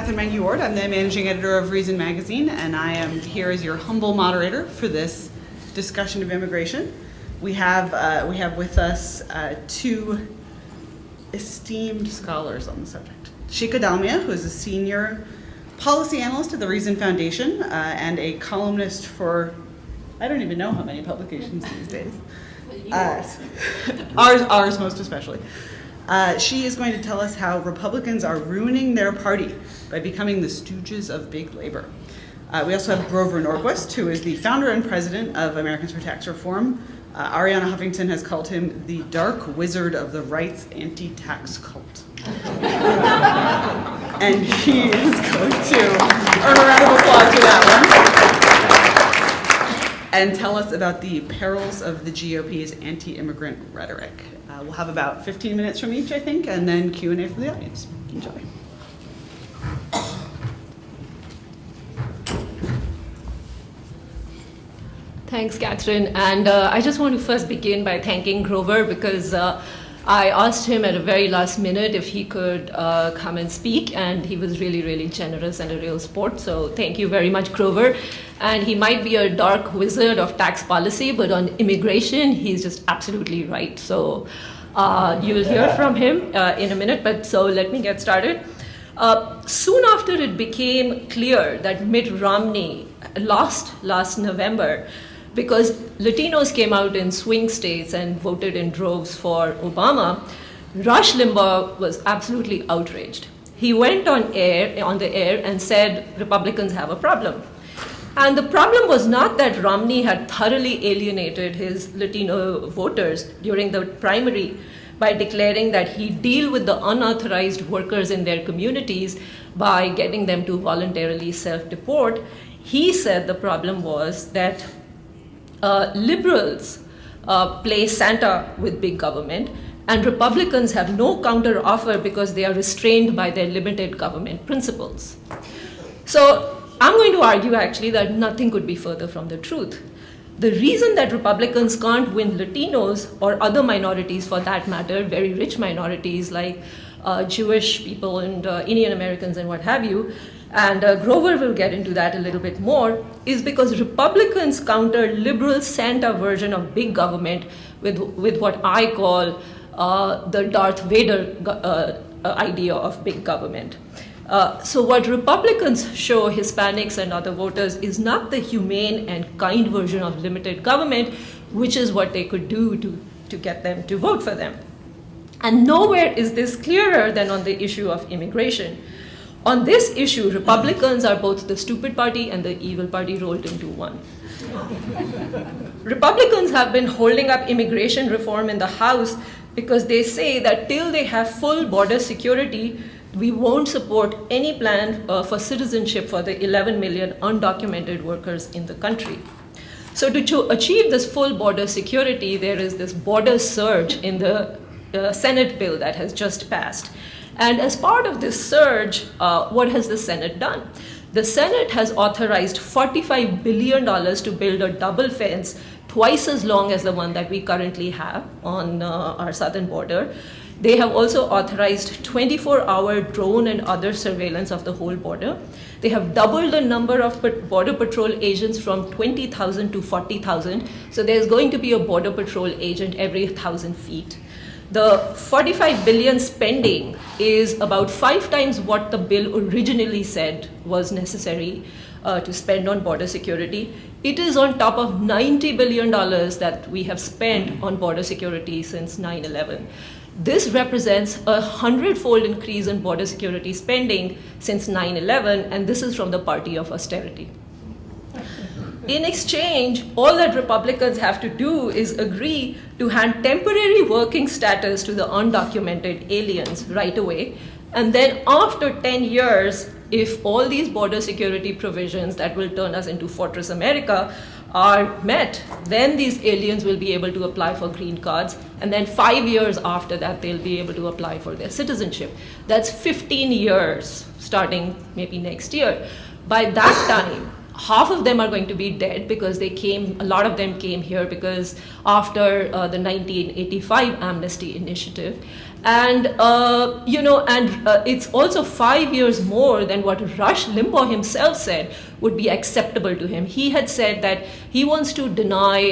Catherine Mangy-Ward. I'm the managing editor of Reason Magazine, and I am here as your humble moderator for this discussion of immigration. We have with us two esteemed scholars on the subject. Shikha Dalmia, who is a senior policy analyst at the Reason Foundation and a columnist for, I don't even know how many publications these days. Ours most especially. She is going to tell us how Republicans are ruining their party by becoming the stooges of big labor. We also have Grover Norquist, who is the founder and president of Americans for Tax Reform. Ariana Huffington has called him the dark wizard of the right's anti-tax cult. And he is going to earn a round of applause for that one and tell us about the perils of the GOP's anti-immigrant rhetoric. We'll have about 15 minutes from each, I think, and then Q&A from the audience. Enjoy. Thanks, Catherine. And I just want to first begin by thanking Grover because I asked him at a very last minute if he could come and speak, and he was really, really generous and a real sport. So thank you very much, Grover. And he might be a dark wizard of tax policy, but on immigration, he's just absolutely right. So you'll hear from him in a minute, but so let me get started. Soon after it became clear that Mitt Romney lost last November, because Latinos came out in swing states and voted in droves for Obama, Rush Limbaugh was absolutely outraged. He went on the air and said Republicans have a problem. And the problem was not that Romney had thoroughly alienated his Latino voters during the primary by declaring that he'd deal with the unauthorized workers in their communities by getting them to voluntarily self-deport. He said the problem was that liberals play Santa with big government, and Republicans have no counter offer because they are restrained by their limited government principles. So I'm going to argue actually that nothing could be further from the truth. The reason that Republicans can't win Latinos or other minorities for that matter, very rich minorities like Jewish people and Indian Americans and what have you, and Grover will get into that a little bit more, is because Republicans counter liberal Santa version of big government with what I call the Darth-Vader idea of big government. So what Republicans show Hispanics and other voters is not the humane and kind version of limited government, which is what they could do to get them to vote for them. And nowhere is this clearer than on the issue of immigration. On this issue, Republicans are both the stupid party and the evil party rolled into one. Republicans have been holding up immigration reform in the House because they say that till they have full border security, we won't support any plan for citizenship for the 11 million undocumented workers in the country. So to achieve this full border security, there is this border surge in the Senate bill that has just passed. And as part of this surge, what has the Senate done? The Senate has authorized $45 billion to build a double fence twice as long as the one that we currently have on our southern border. They have also authorized 24-hour drone and other surveillance of the whole border. They have doubled the number of Border Patrol agents from 20,000 to 40,000. So there's going to be a Border Patrol agent every 1,000 feet. The $45 billion spending is about 5 times what the bill originally said was necessary to spend on border security. It is on top of $90 billion that we have spent on border security since 9/11. This represents a 100-fold increase in border security spending since 9/11, and this is from the party of austerity. In exchange, all that Republicans have to do is agree to hand temporary working status to the undocumented aliens right away. And then after 10 years, if all these border security provisions that will turn us into Fortress America are met, then these aliens will be able to apply for green cards. And then 5 years after that, they'll be able to apply for their citizenship. That's 15 years, starting maybe next year. By that time, half of them are going to be dead because a lot of them came here because after the 1985 amnesty initiative. And, it's also 5 years more than what Rush Limbaugh himself said would be acceptable to him. He had said that he wants to deny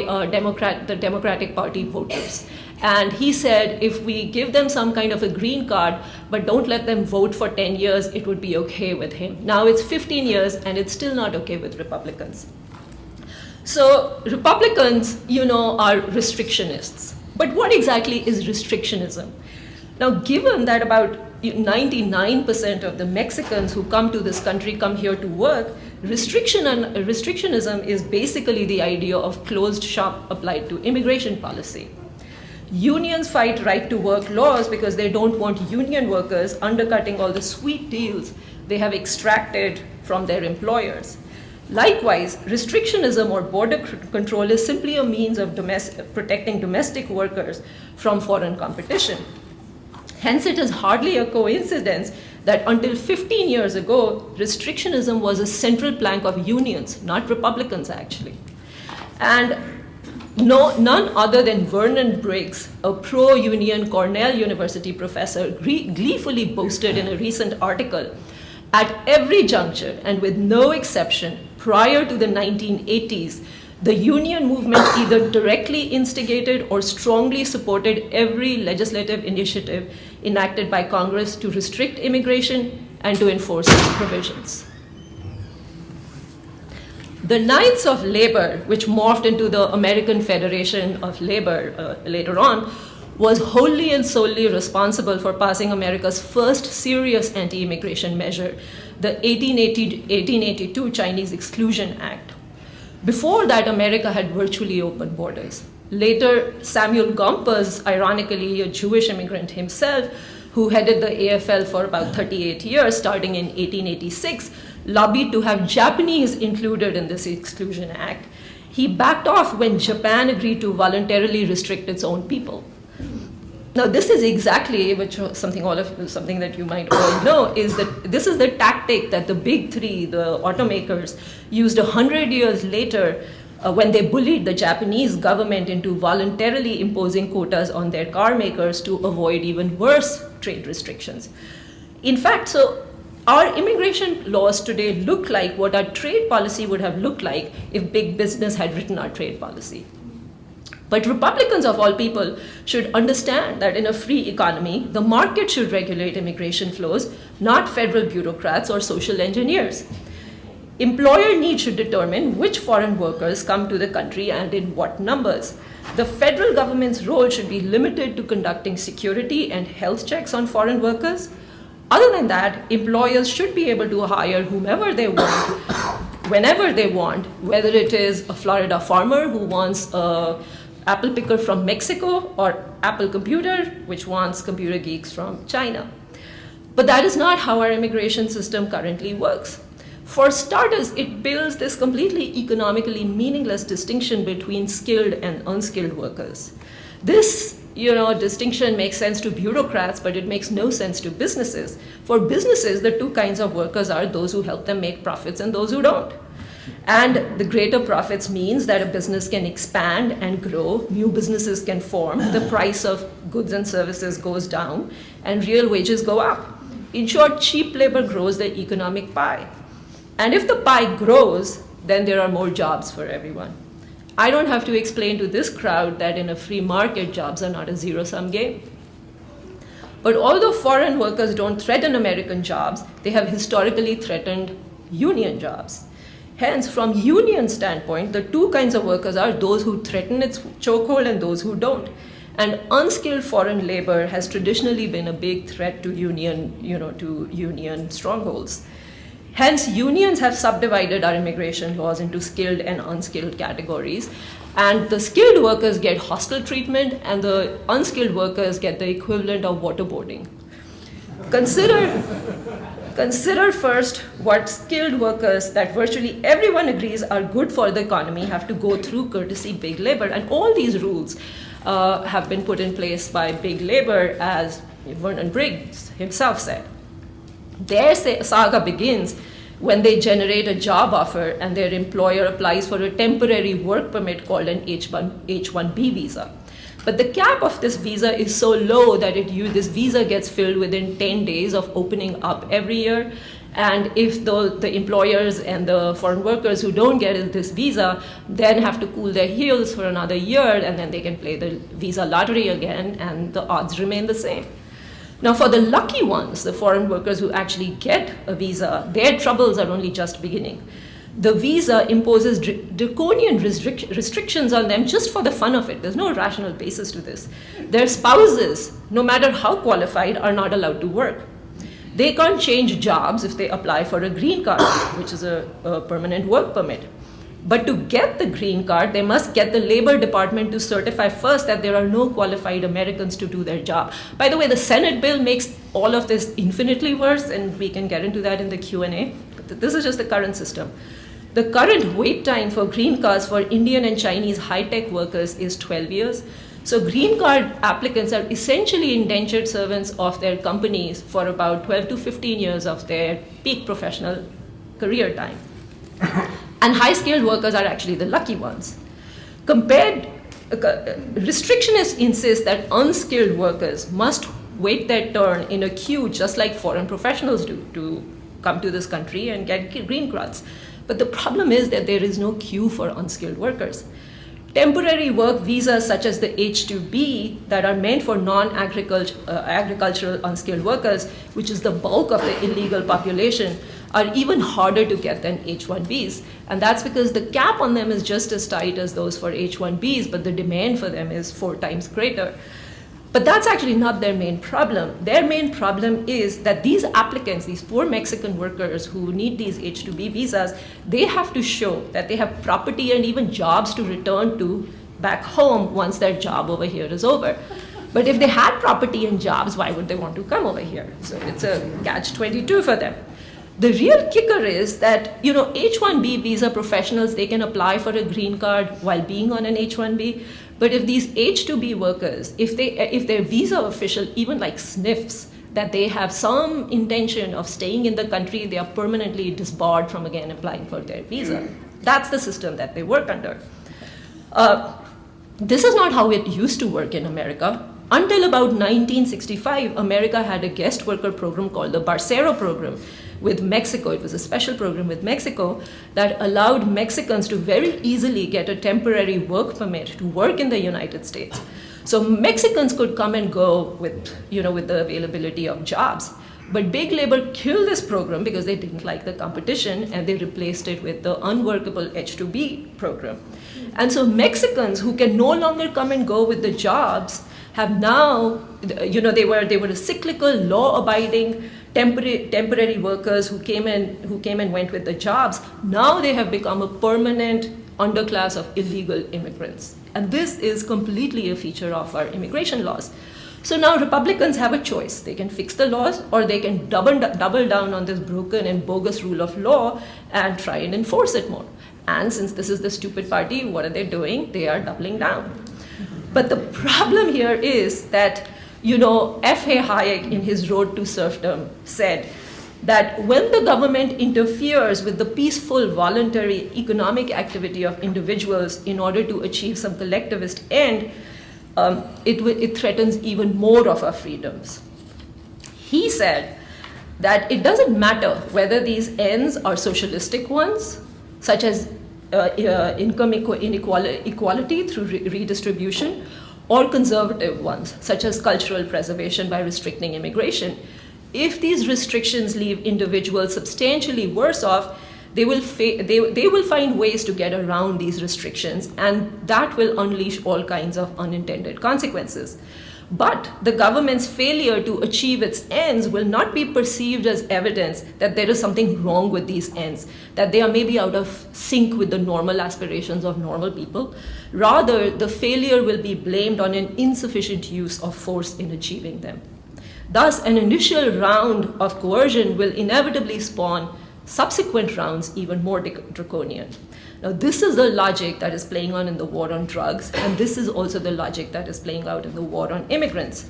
the Democratic Party voters. And he said if we give them some kind of a green card, but don't let them vote for 10 years, it would be okay with him. Now it's 15 years, and it's still not okay with Republicans. So Republicans, are restrictionists. But what exactly is restrictionism? Now, given that about 99% of the Mexicans who come to this country come here to work, restrictionism is basically the idea of closed shop applied to immigration policy. Unions fight right to work laws because they don't want union workers undercutting all the sweet deals they have extracted from their employers. Likewise, restrictionism or border control is simply a means of protecting domestic workers from foreign competition. Hence, it is hardly a coincidence that until 15 years ago, restrictionism was a central plank of unions, not Republicans actually. And none other than Vernon Briggs, a pro-union Cornell University professor, gleefully boasted in a recent article, at every juncture and with no exception, prior to the 1980s, the union movement either directly instigated or strongly supported every legislative initiative enacted by Congress to restrict immigration and to enforce its provisions. The Knights of Labor, which morphed into the American Federation of Labor later on, was wholly and solely responsible for passing America's first serious anti-immigration measure, the 1882 Chinese Exclusion Act. Before that, America had virtually open borders. Later, Samuel Gompers, ironically a Jewish immigrant himself, who headed the AFL for about 38 years, starting in 1886, lobbied to have Japanese included in this Exclusion Act. He backed off when Japan agreed to voluntarily restrict its own people. Now, this is exactly something that you might all know, is that this is the tactic that the big three, the automakers, used 100 years later when they bullied the Japanese government into voluntarily imposing quotas on their car makers to avoid even worse trade restrictions. In fact, so our immigration laws today look like what our trade policy would have looked like if big business had written our trade policy. But Republicans, of all people, should understand that in a free economy, the market should regulate immigration flows, not federal bureaucrats or social engineers. Employer needs should determine which foreign workers come to the country and in what numbers. The federal government's role should be limited to conducting security and health checks on foreign workers. Other than that, employers should be able to hire whomever they want, whenever they want, whether it is a Florida farmer who wants a Apple picker from Mexico or Apple Computer, which wants computer geeks from China. But that is not how our immigration system currently works. For starters, it builds this completely economically meaningless distinction between skilled and unskilled workers. This, distinction makes sense to bureaucrats, but it makes no sense to businesses. For businesses, the two kinds of workers are those who help them make profits and those who don't. And the greater profits means that a business can expand and grow, new businesses can form, the price of goods and services goes down, and real wages go up. In short, cheap labor grows the economic pie. And if the pie grows, then there are more jobs for everyone. I don't have to explain to this crowd that in a free market, jobs are not a zero-sum game. But although foreign workers don't threaten American jobs, they have historically threatened union jobs. Hence, from union standpoint, the two kinds of workers are those who threaten its chokehold and those who don't. And unskilled foreign labor has traditionally been a big threat to union strongholds. Hence, unions have subdivided our immigration laws into skilled and unskilled categories. And the skilled workers get hostile treatment, and the unskilled workers get the equivalent of waterboarding. Consider first what skilled workers that virtually everyone agrees are good for the economy have to go through courtesy big labor. And all these rules have been put in place by big labor, as Vernon Briggs himself said. Their saga begins when they generate a job offer and their employer applies for a temporary work permit called an H-1B visa. But the cap of this visa is so low that this visa gets filled within 10 days of opening up every year. And if the employers and the foreign workers who don't get this visa then have to cool their heels for another year, and then they can play the visa lottery again, and the odds remain the same. Now, for the lucky ones, the foreign workers who actually get a visa, their troubles are only just beginning. The visa imposes draconian restrictions on them just for the fun of it. There's no rational basis to this. Their spouses, no matter how qualified, are not allowed to work. They can't change jobs if they apply for a green card, which is a permanent work permit. But to get the green card, they must get the Labor Department to certify first that there are no qualified Americans to do their job. By the way, the Senate bill makes all of this infinitely worse, and we can get into that in the Q&A. But this is just the current system. The current wait time for green cards for Indian and Chinese high-tech workers is 12 years. So green card applicants are essentially indentured servants of their companies for about 12 to 15 years of their peak professional career time. And high-skilled workers are actually the lucky ones. Restrictionists insist that unskilled workers must wait their turn in a queue just like foreign professionals do to come to this country and get green cards. But the problem is that there is no queue for unskilled workers. Temporary work visas such as the H-2B that are meant for non-agricultural unskilled workers, which is the bulk of the illegal population, are even harder to get than H-1Bs. And that's because the cap on them is just as tight as those for H-1Bs, but the demand for them is 4 times greater. But that's actually not their main problem. Their main problem is that these applicants, these poor Mexican workers who need these H-2B visas, they have to show that they have property and even jobs to return to back home once their job over here is over. But if they had property and jobs, why would they want to come over here? So it's a catch-22 for them. The real kicker is that, H-1B visa professionals, they can apply for a green card while being on an H-1B. But if these H-2B workers, if their visa official even sniffs that they have some intention of staying in the country, they are permanently disbarred from again applying for their visa. That's the system that they work under. This is not how it used to work in America. Until about 1965, America had a guest worker program called the Barcero program with Mexico. It was a special program with Mexico that allowed Mexicans to very easily get a temporary work permit to work in the United States. So Mexicans could come and go with the availability of jobs. But big labor killed this program because they didn't like the competition, and they replaced it with the unworkable H-2B program. And so Mexicans who can no longer come and go with the jobs have now, they were a cyclical, law-abiding, temporary workers who came and went with the jobs. Now they have become a permanent underclass of illegal immigrants. And this is completely a feature of our immigration laws. So now Republicans have a choice. They can fix the laws, or they can double down on this broken and bogus rule of law and try and enforce it more. And since this is the stupid party, what are they doing? They are doubling down. But the problem here is that, F.A. Hayek in his Road to Serfdom said that when the government interferes with the peaceful, voluntary economic activity of individuals in order to achieve some collectivist end, it threatens even more of our freedoms. He said that it doesn't matter whether these ends are socialistic ones, such as income equality through redistribution, or conservative ones, such as cultural preservation by restricting immigration. If these restrictions leave individuals substantially worse off, they will find ways to get around these restrictions, and that will unleash all kinds of unintended consequences. But the government's failure to achieve its ends will not be perceived as evidence that there is something wrong with these ends, that they are maybe out of sync with the normal aspirations of normal people. Rather, the failure will be blamed on an insufficient use of force in achieving them. Thus, an initial round of coercion will inevitably spawn subsequent rounds even more draconian. Now, this is the logic that is playing on in the war on drugs, and this is also the logic that is playing out in the war on immigrants.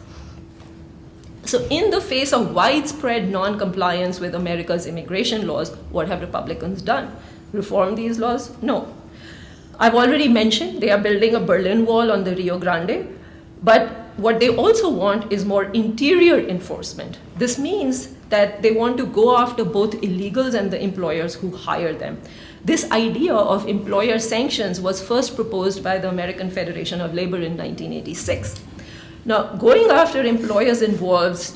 So in the face of widespread non-compliance with America's immigration laws, what have Republicans done? Reform these laws? No. I've already mentioned they are building a Berlin Wall on the Rio Grande, but what they also want is more interior enforcement. This means that they want to go after both illegals and the employers who hire them. This idea of employer sanctions was first proposed by the American Federation of Labor in 1986. Now, going after employers involves,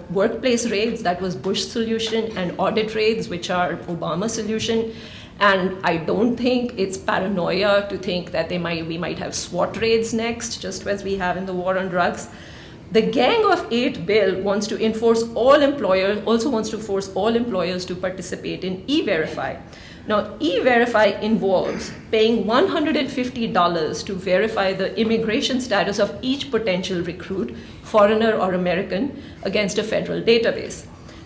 workplace raids, that was Bush's solution, and audit raids, which are Obama's solution. And I don't think it's paranoia to think that we might have SWAT raids next, just as we have in the war on drugs. The Gang of Eight bill also wants to force all employers to participate in E-Verify. Now, E-Verify involves paying $150 to verify the immigration status of each potential recruit, foreigner or American, against a federal database.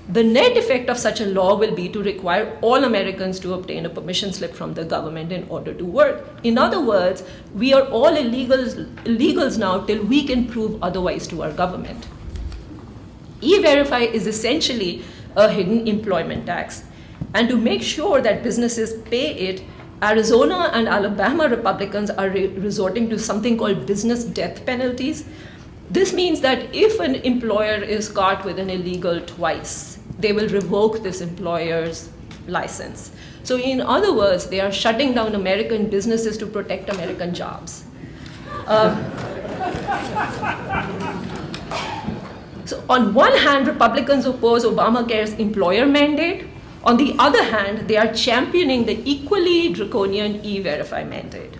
The net effect of such a law will be to require all Americans to obtain a permission slip from the government in order to work. In other words, we are all illegals now till we can prove otherwise to our government. E-Verify is essentially a hidden employment tax. And to make sure that businesses pay it, Arizona and Alabama Republicans are resorting to something called business death penalties. This means that if an employer is caught with an illegal twice, they will revoke this employer's license. So in other words, they are shutting down American businesses to protect American jobs. So on one hand, Republicans oppose Obamacare's employer mandate. On the other hand, they are championing the equally draconian E-Verify mandate.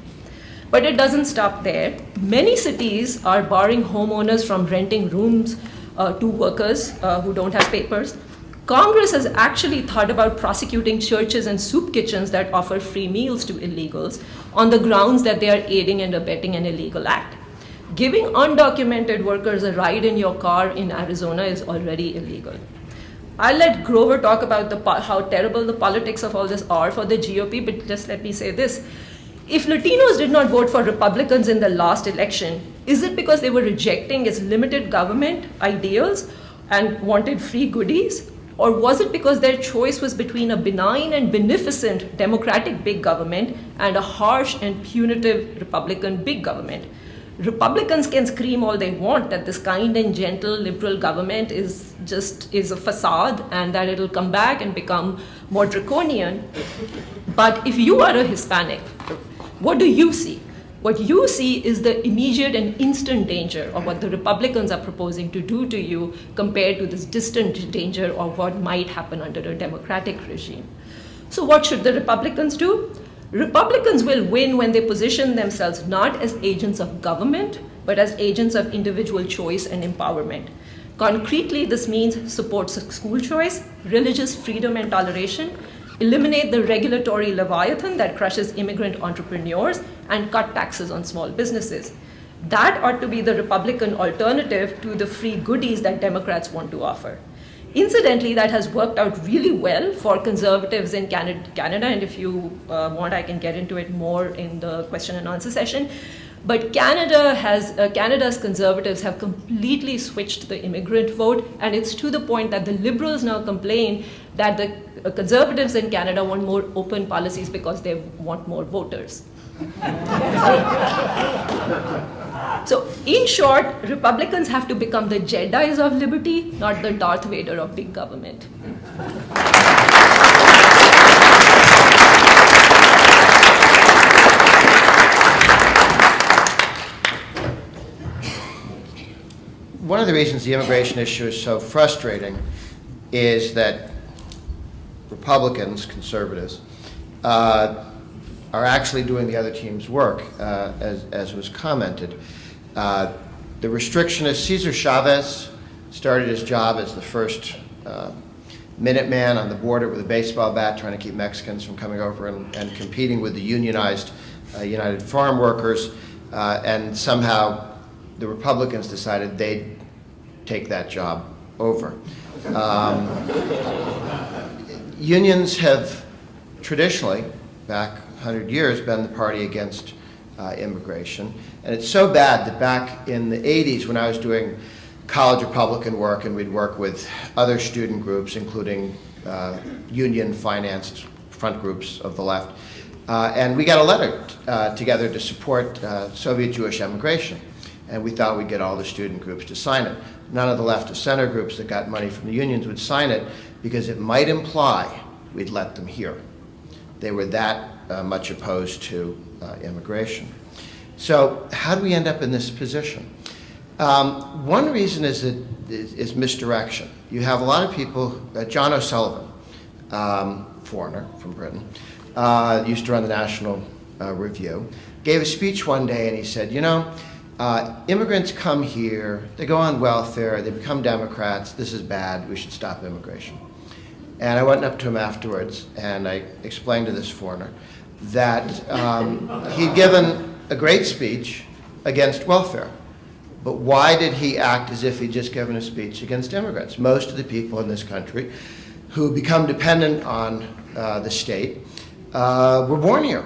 But it doesn't stop there. Many cities are barring homeowners from renting rooms to workers who don't have papers. Congress has actually thought about prosecuting churches and soup kitchens that offer free meals to illegals on the grounds that they are aiding and abetting an illegal act. Giving undocumented workers a ride in your car in Arizona is already illegal. I'll let Grover talk about how terrible the politics of all this are for the GOP, but just let me say this. If Latinos did not vote for Republicans in the last election, is it because they were rejecting its limited government ideals and wanted free goodies? Or was it because their choice was between a benign and beneficent Democratic big government and a harsh and punitive Republican big government? Republicans can scream all they want that this kind and gentle liberal government is a facade and that it'll come back and become more draconian. But if you are a Hispanic, what do you see? What you see is the immediate and instant danger of what the Republicans are proposing to do to you compared to this distant danger of what might happen under a Democratic regime. So what should the Republicans do? Republicans will win when they position themselves not as agents of government, but as agents of individual choice and empowerment. Concretely, this means support school choice, religious freedom and toleration, eliminate the regulatory leviathan that crushes immigrant entrepreneurs, and cut taxes on small businesses. That ought to be the Republican alternative to the free goodies that Democrats want to offer. Incidentally, that has worked out really well for conservatives in Canada, and if you want, I can get into it more in the question and answer session. But Canada's conservatives have completely switched the immigrant vote, and it's to the point that the Liberals now complain that the conservatives in Canada want more open policies because they want more voters. So in short, Republicans have to become the Jedis of liberty, not the Darth-Vader of big government. One of the reasons the immigration issue is so frustrating is that Republicans, conservatives, are actually doing the other team's work, as was commented. The restrictionist Cesar Chavez started his job as the first Minuteman on the border with a baseball bat trying to keep Mexicans from coming over and competing with the unionized United Farm Workers, and somehow the Republicans decided they'd take that job over. Unions have traditionally, back 100 years, been the party against immigration. And it's so bad that back in the 80s, when I was doing college Republican work, and we'd work with other student groups, including union-financed front groups of the left. And we got a letter together to support Soviet Jewish emigration. And we thought we'd get all the student groups to sign it. None of the left of center groups that got money from the unions would sign it because it might imply we'd let them here. They were that much opposed to immigration. So how do we end up in this position? One reason is misdirection. You have a lot of people, John O'Sullivan, foreigner from Britain, used to run the National Review, gave a speech one day and he said, you know, immigrants come here, they go on welfare, they become Democrats, this is bad, we should stop immigration. And I went up to him afterwards and I explained to this foreigner that he'd given a great speech against welfare. But why did he act as if he'd just given a speech against immigrants? Most of the people in this country who become dependent on the state were born here.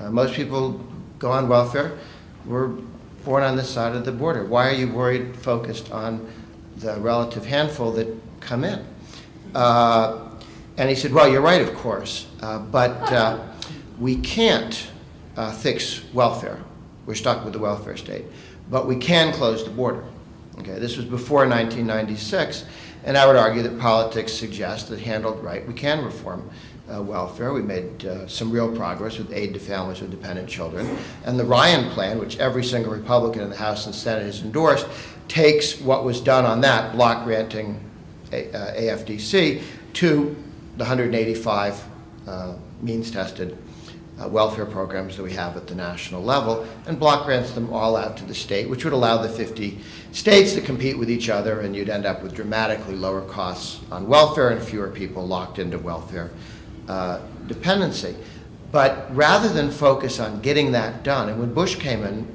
Most people go on welfare were born on this side of the border. Why are you worried, focused on the relative handful that come in? And he said, well, you're right, of course, but we can't fix welfare. We're stuck with the welfare state. But we can close the border. Okay, this was before 1996, and I would argue that politics suggests that handled right, we can reform welfare. We made some real progress with aid to families with dependent children. And the Ryan Plan, which every single Republican in the House and Senate has endorsed, takes what was done on that, block granting AFDC, to the 185 means-tested welfare programs that we have at the national level, and block grants them all out to the state, which would allow the 50 states to compete with each other, and you'd end up with dramatically lower costs on welfare and fewer people locked into welfare dependency. But rather than focus on getting that done, and when Bush came in,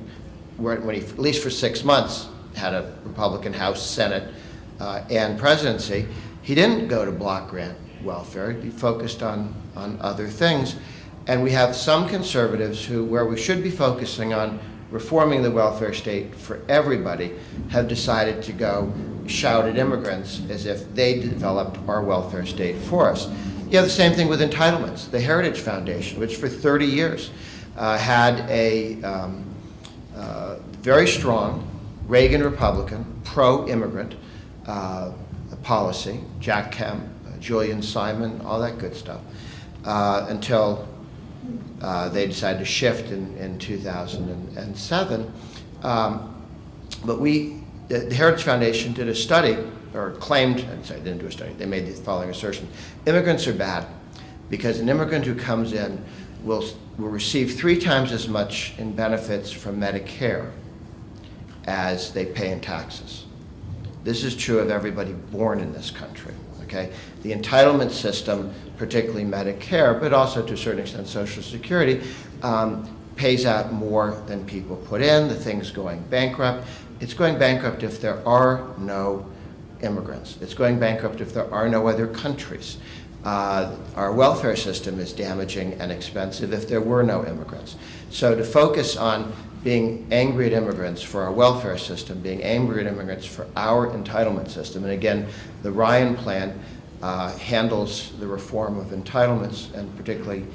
when he, at least for 6 months, had a Republican House, Senate, and presidency, he didn't go to block grant welfare. He focused on other things. And we have some conservatives who, where we should be focusing on reforming the welfare state for everybody, have decided to go shout at immigrants as if they developed our welfare state for us. You have the same thing with entitlements. The Heritage Foundation, which for 30 years had a very strong Reagan Republican, pro-immigrant policy, Jack Kemp, Julian Simon, all that good stuff, until they decided to shift in 2007. But the Heritage Foundation did a study, or claimed, I'm sorry, they didn't do a study, they made the following assertion. Immigrants are bad because an immigrant who comes in will receive 3 times as much in benefits from Medicare as they pay in taxes. This is true of everybody born in this country. Okay? The entitlement system, particularly Medicare, but also to a certain extent Social Security, pays out more than people put in. The thing's going bankrupt. It's going bankrupt if there are no immigrants. It's going bankrupt if there are no other countries. Our welfare system is damaging and expensive if there were no immigrants. So to focus on being angry at immigrants for our welfare system, being angry at immigrants for our entitlement system, and again, the Ryan Plan handles the reform of entitlements, and particularly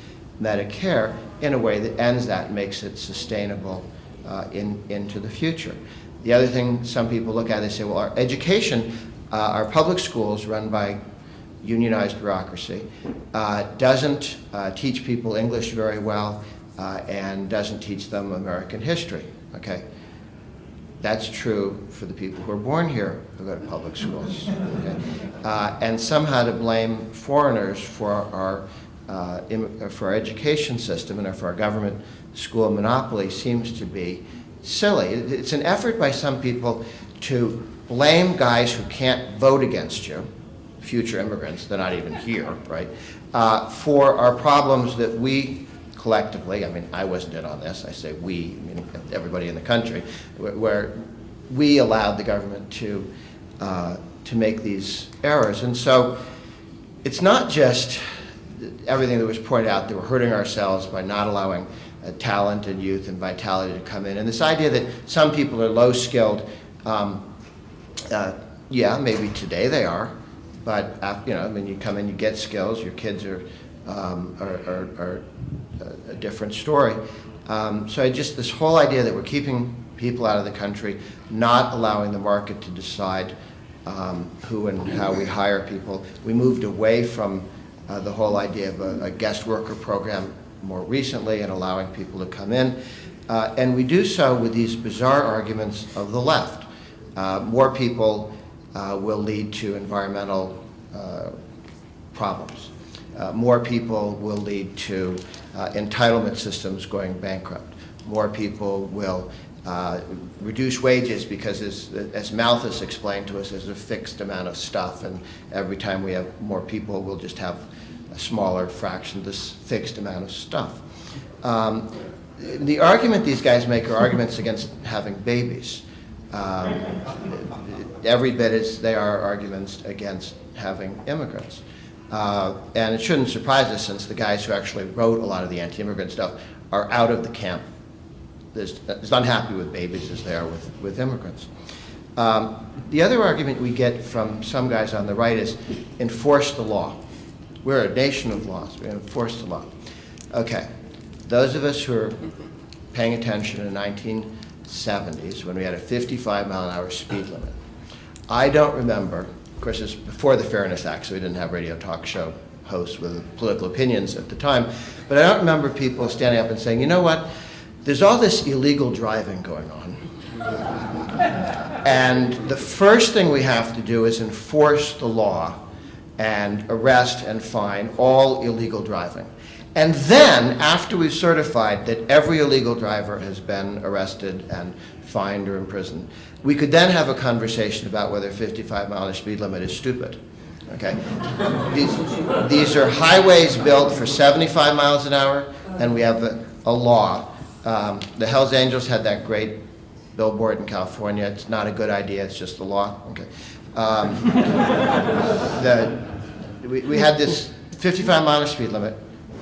Medicare, in a way that ends that and makes it sustainable into the future. The other thing some people look at, they say, well, our education, our public schools run by unionized bureaucracy, doesn't teach people English very well, and doesn't teach them American history. Okay, that's true for the people who are born here who go to public schools. Okay? And somehow to blame foreigners for our education system and for our government school monopoly seems to be silly. It's an effort by some people to blame guys who can't vote against you, future immigrants, they're not even here, right, for our problems that we collectively, I mean, I wasn't in on this, I say we, I mean everybody in the country, where we allowed the government to make these errors. And so it's not just everything that was pointed out that we're hurting ourselves by not allowing talent and youth and vitality to come in. And this idea that some people are low-skilled Yeah, maybe today they are, but I mean, you come in, you get skills. Your kids are a different story. So this whole idea that we're keeping people out of the country, not allowing the market to decide who and how we hire people. We moved away from the whole idea of a guest worker program more recently and allowing people to come in. And we do so with these bizarre arguments of the left. More people will lead to environmental problems. More people will lead to entitlement systems going bankrupt. More people will reduce wages because, as Malthus explained to us, there's a fixed amount of stuff, and every time we have more people, we'll just have a smaller fraction of this fixed amount of stuff. The argument these guys make are arguments against having babies. Every bit as they are arguments against having immigrants. And it shouldn't surprise us, since the guys who actually wrote a lot of the anti-immigrant stuff are out of the camp as unhappy with babies as they are with immigrants. The other argument we get from some guys on the right is enforce the law. We're a nation of laws. We enforce the law. Okay, those of us who are paying attention in the 1970s when we had a 55-mile-an-hour speed limit, I don't remember, of course it's before the Fairness Act, so we didn't have radio talk show hosts with political opinions at the time, but I don't remember people standing up and saying, you know what, there's all this illegal driving going on. And the first thing we have to do is enforce the law and arrest and fine all illegal driving. And then, after we've certified that every illegal driver has been arrested and fined or imprisoned, we could then have a conversation about whether 55-mile speed limit is stupid. Okay? These are highways built for 75 miles an hour, and we have a law. The Hells Angels had that great billboard in California. It's not a good idea, it's just the law. Okay. We had this 55-mile speed limit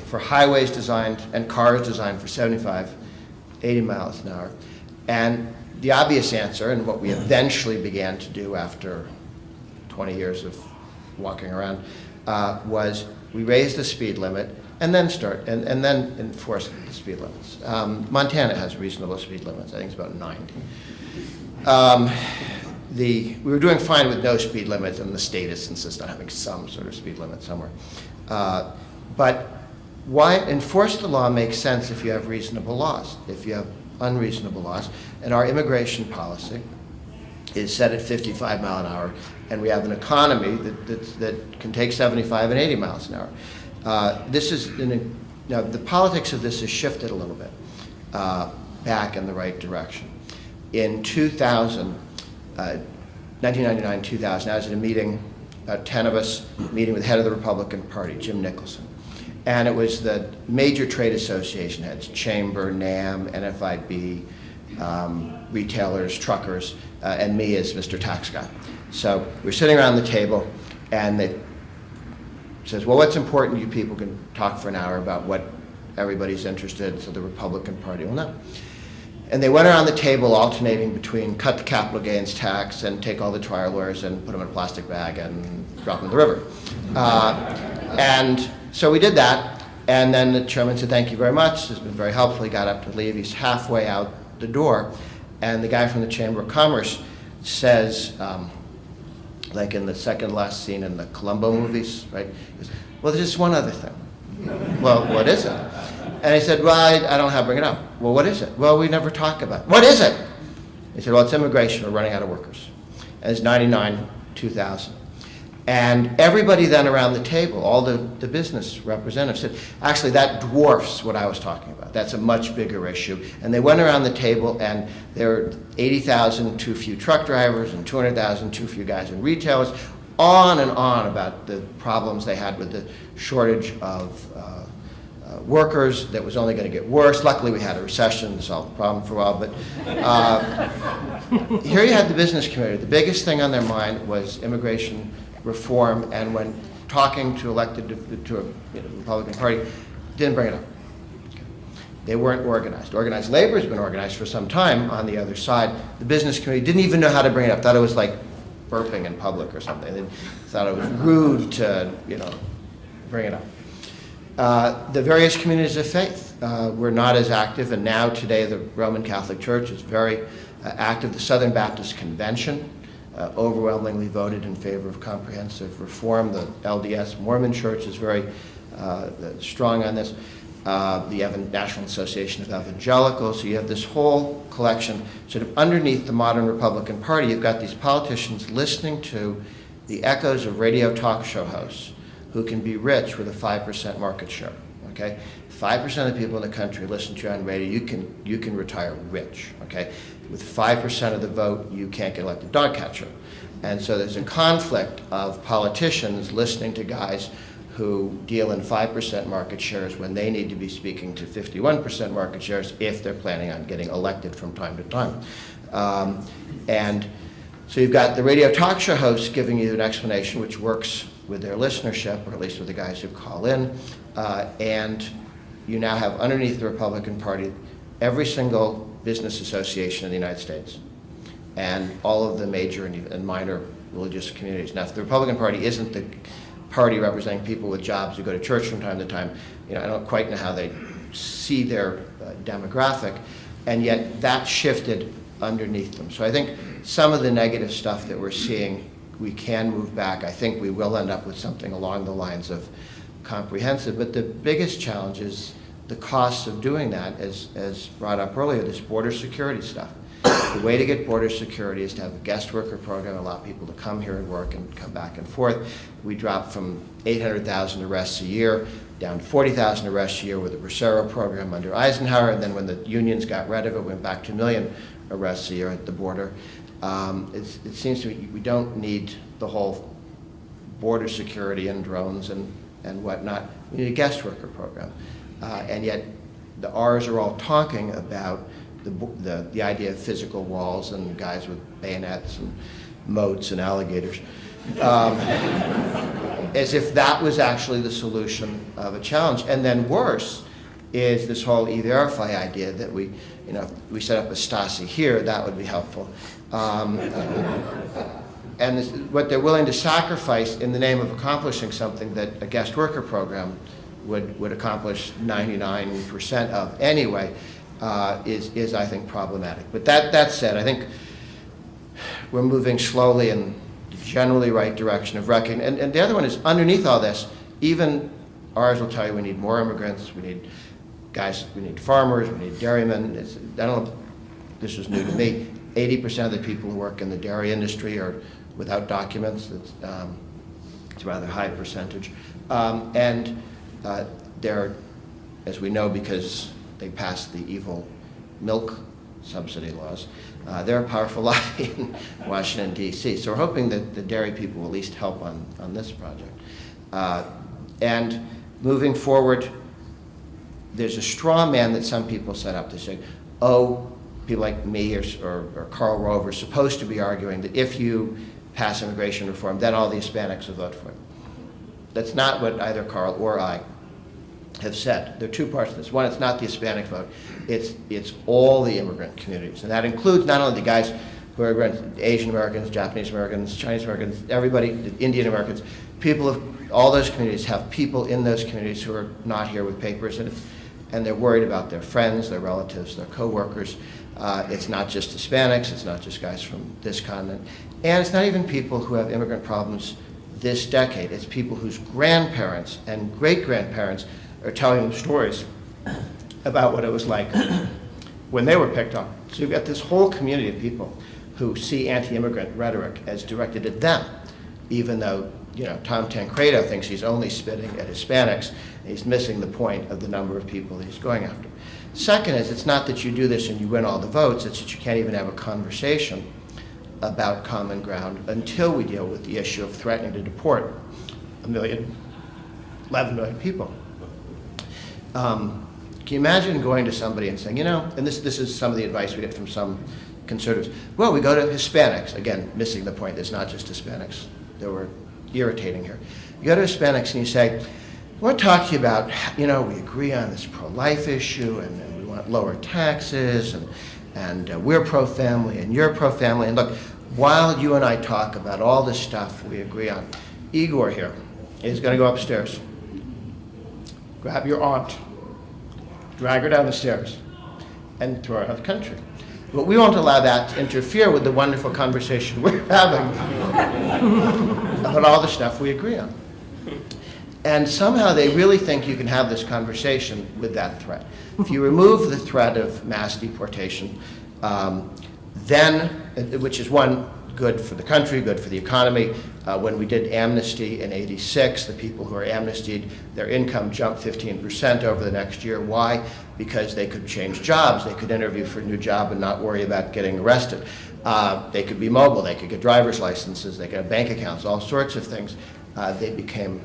for highways designed and cars designed for 75, 80 miles an hour. And the obvious answer, and what we eventually began to do after 20 years of walking around, was we raised the speed limit and then and then enforce the speed limits. Montana has reasonable speed limits. I think it's about 90. We were doing fine with no speed limits, and the state has insisted on having some sort of speed limit somewhere. But why enforce the law makes sense if you have reasonable laws. If you have unreasonable laws, and our immigration policy is set at 55 miles an hour, and we have an economy that can take 75 and 80 miles an hour. The politics of this has shifted a little bit back in the right direction. In 2000, 1999, 2000, I was at a meeting, about 10 of us, meeting with the head of the Republican Party, Jim Nicholson. And it was the major trade association heads, Chamber, NAM, NFIB, retailers, truckers, and me as Mr. Tax Guy. So we're sitting around the table, and they says, well, what's important? You people can talk for an hour about what everybody's interested in, so the Republican Party will know. And they went around the table alternating between cut the capital gains tax and take all the trial lawyers and put them in a plastic bag and drop them in the river. And so we did that, and then the chairman said, thank you very much. It's been very helpful. He got up to leave. He's halfway out the door, and the guy from the Chamber of Commerce says, like in the second last scene in the Columbo movies, right? He goes, well, there's just one other thing. Well, what is it? And he said, well, I don't know how to bring it up. Well, what is it? Well, we never talk about it. What is it? He said, well, it's immigration. We're running out of workers. And it's 99, 2000. And everybody then around the table, all the business representatives said, actually, that dwarfs what I was talking about. That's a much bigger issue. And they went around the table, and there were 80,000 too few truck drivers and 200,000 too few guys in retailers, on and on about the problems they had with the shortage of workers that was only going to get worse. Luckily, we had a recession to solve the problem for a while. But here you had the business community. The biggest thing on their mind was immigration reform, and when talking to elected to a Republican Party, didn't bring it up. They weren't organized. Organized labor has been organized for some time on the other side. The business community didn't even know how to bring it up. Thought it was like burping in public or something. They thought it was rude to, bring it up. The various communities of faith were not as active, and now today the Roman Catholic Church is very active. The Southern Baptist Convention overwhelmingly voted in favor of comprehensive reform. The LDS Mormon Church is very strong on this. The National Association of Evangelicals. So you have this whole collection sort of underneath the modern Republican Party. You've got these politicians listening to the echoes of radio talk show hosts who can be rich with a 5% market share. Okay, 5% of the people in the country listen to you on radio. You can retire rich. Okay, with 5% of the vote, you can't get elected dog catcher. And so there's a conflict of politicians listening to guys who deal in 5% market shares when they need to be speaking to 51% market shares if they're planning on getting elected from time to time. And so you've got the radio talk show hosts giving you an explanation which works with their listenership, or at least with the guys who call in, and you now have underneath the Republican Party every single business association in the United States and all of the major and minor religious communities. Now, if the Republican Party isn't the party representing people with jobs who go to church from time to time, I don't quite know how they see their demographic, and yet that shifted underneath them. So I think some of the negative stuff that we're seeing, we can move back. I think we will end up with something along the lines of comprehensive, but the biggest challenge is the costs of doing that, as brought up earlier, this border security stuff. The way to get border security is to have a guest worker program, allow people to come here and work and come back and forth. We dropped from 800,000 arrests a year down to 40,000 arrests a year with the Bracero program under Eisenhower, and then when the unions got rid of it, we went back to 1 million arrests a year at the border. It seems to me we don't need the whole border security and drones and whatnot. We need a guest worker program. And yet the R's are all talking about the idea of physical walls and guys with bayonets and moats and alligators, as if that was actually the solution of a challenge. And then worse is this whole E-Verify idea that we set up a Stasi here, that would be helpful. And what they're willing to sacrifice in the name of accomplishing something that a guest worker program would accomplish 99% of anyway, is I think problematic. But that said, I think we're moving slowly in the generally right direction of reckoning. And the other one is underneath all this, even ours will tell you we need more immigrants, we need guys, we need farmers, we need dairymen. I don't know, this was new to me. 80% of the people who work in the dairy industry are without documents. It's a rather high percentage. And they're, as we know, because they passed the evil milk subsidy laws, they're a powerful lobby in Washington, D.C. So we're hoping that the dairy people will at least help on this project. And moving forward, there's a straw man that some people set up to say, oh, people like me or Karl Rove are supposed to be arguing that if you pass immigration reform, then all the Hispanics will vote for it. That's not what either Karl or I have said. There are two parts to this. One, it's not the Hispanic vote. It's all the immigrant communities. And that includes not only the guys who are Asian Americans, Japanese Americans, Chinese Americans, everybody, Indian Americans, people of all those communities have people in those communities who are not here with papers, and they're worried about their friends, their relatives, their coworkers. It's not just Hispanics, it's not just guys from this continent, and it's not even people who have immigrant problems this decade. It's people whose grandparents and great-grandparents are telling them stories about what it was like when they were picked on. So you've got this whole community of people who see anti-immigrant rhetoric as directed at them, even though Tom Tancredo thinks he's only spitting at Hispanics, and he's missing the point of the number of people that he's going after. Second is, it's not that you do this and you win all the votes, it's that you can't even have a conversation about common ground until we deal with the issue of threatening to deport 11 million people. Can you imagine going to somebody and saying, and this is some of the advice we get from some conservatives, well, we go to Hispanics, again, missing the point, it's not just Hispanics that we're irritating here. You go to Hispanics and you say, I want to talk to you about, we agree on this pro-life issue, and we want lower taxes, and we're pro-family, and you're pro-family, and look, while you and I talk about all this stuff we agree on, Igor here is going to go upstairs, grab your aunt, drag her down the stairs, and throw her out of the country. But we won't allow that to interfere with the wonderful conversation we're having about all the stuff we agree on. And somehow they really think you can have this conversation with that threat. If you remove the threat of mass deportation, then, which is one, good for the country, good for the economy. When we did amnesty in '86, the people who are amnestied, their income jumped 15% over the next year. Why? Because they could change jobs. They could interview for a new job and not worry about getting arrested. They could be mobile. They could get driver's licenses. They could have bank accounts, all sorts of things. They became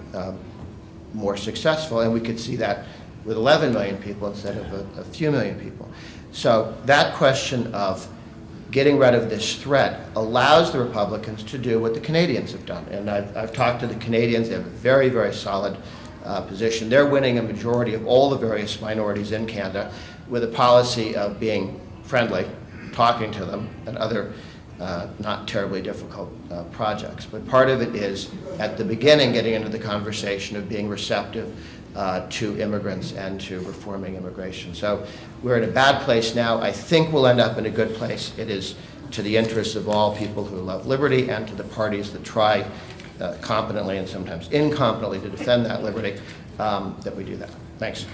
more successful, and we could see that with 11 million people instead of a few million people. So that question of getting rid of this threat allows the Republicans to do what the Canadians have done. And I've talked to the Canadians. They have a very, very solid position. They're winning a majority of all the various minorities in Canada with a policy of being friendly, talking to them, and other not terribly difficult projects. But part of it is, at the beginning, getting into the conversation of being receptive to immigrants and to reforming immigration. So we're in a bad place now. I think we'll end up in a good place. It is to the interests of all people who love liberty and to the parties that try competently and sometimes incompetently to defend that liberty that we do that. Thanks.